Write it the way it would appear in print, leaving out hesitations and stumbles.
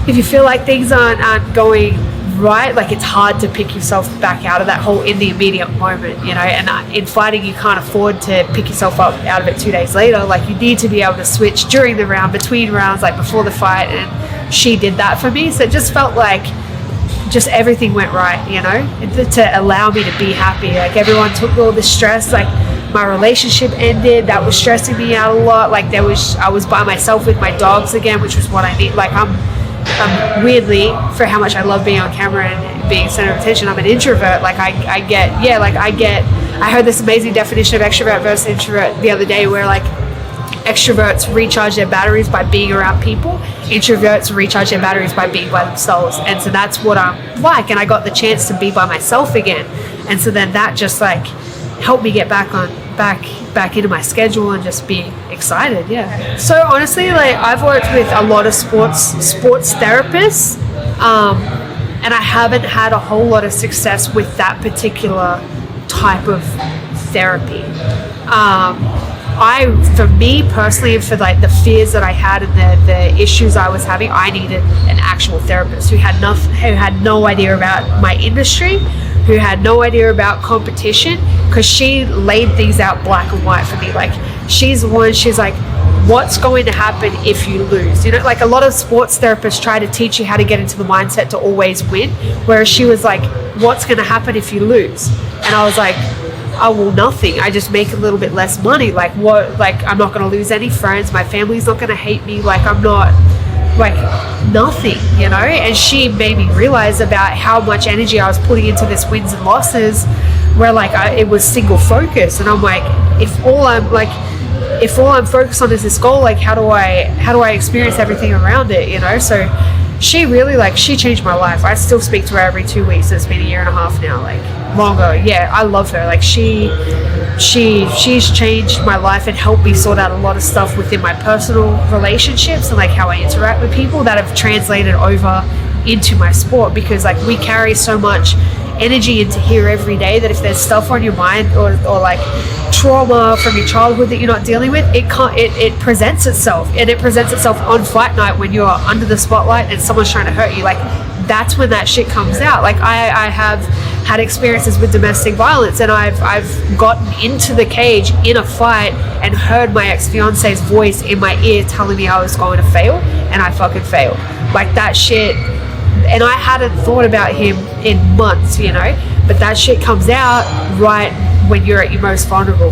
if you feel like things aren't going right, like it's hard to pick yourself back out of that hole in the immediate moment, you know. And in fighting, you can't afford to pick yourself up out of it 2 days later. Like, you need to be able to switch during the round, between rounds, like before the fight. And she did that for me, so it just felt like just everything went right, you know, to allow me to be happy. Like, everyone took all the stress. Like, my relationship ended, that was stressing me out a lot. Like, I was by myself with my dogs again, which was what I need. Like, I'm weirdly, for how much I love being on camera and being center of attention, I'm an introvert. Like, I heard this amazing definition of extrovert versus introvert the other day, where like extroverts recharge their batteries by being around people, introverts recharge their batteries by being by themselves. And so that's what I'm like, and I got the chance to be by myself again. And so then that just like helped me get back into my schedule and just be excited. Yeah. So honestly, like, I've worked with a lot of sports therapists, and I haven't had a whole lot of success with that particular type of therapy. For me personally, and for like the fears that I had and the issues I was having, I needed an actual therapist who had no idea about my industry, who had no idea about competition, because she laid things out black and white for me. Like, she's like, what's going to happen if you lose? You know, like, a lot of sports therapists try to teach you how to get into the mindset to always win, whereas she was like, what's going to happen if you lose? And I was like, oh, well, nothing. I just make a little bit less money. Like, what? Like, I'm not going to lose any friends. My family's not going to hate me. Like, I'm not, like, nothing, you know? And she made me realize about how much energy I was putting into this wins and losses, where like it was single focus. And I'm like, if all I'm focused on is this goal, like, how do I experience everything around it, you know? So she really, like, she changed my life. I still speak to her every 2 weeks. It's been 1.5 years now, like, longer. Yeah, I love her. Like, she's changed my life and helped me sort out a lot of stuff within my personal relationships and like how I interact with people, that have translated over into my sport. Because like, we carry so much energy into here every day, that if there's stuff on your mind or like trauma from your childhood that you're not dealing with, it presents itself, and it presents itself on fight night when you're under the spotlight and someone's trying to hurt you. Like, that's when that shit comes out. Like, I have had experiences with domestic violence, and I've gotten into the cage in a fight and heard my ex-fiance's voice in my ear telling me I was going to fail, and I fucking failed. Like, that shit. And I hadn't thought about him in months, you know, but that shit comes out right when you're at your most vulnerable.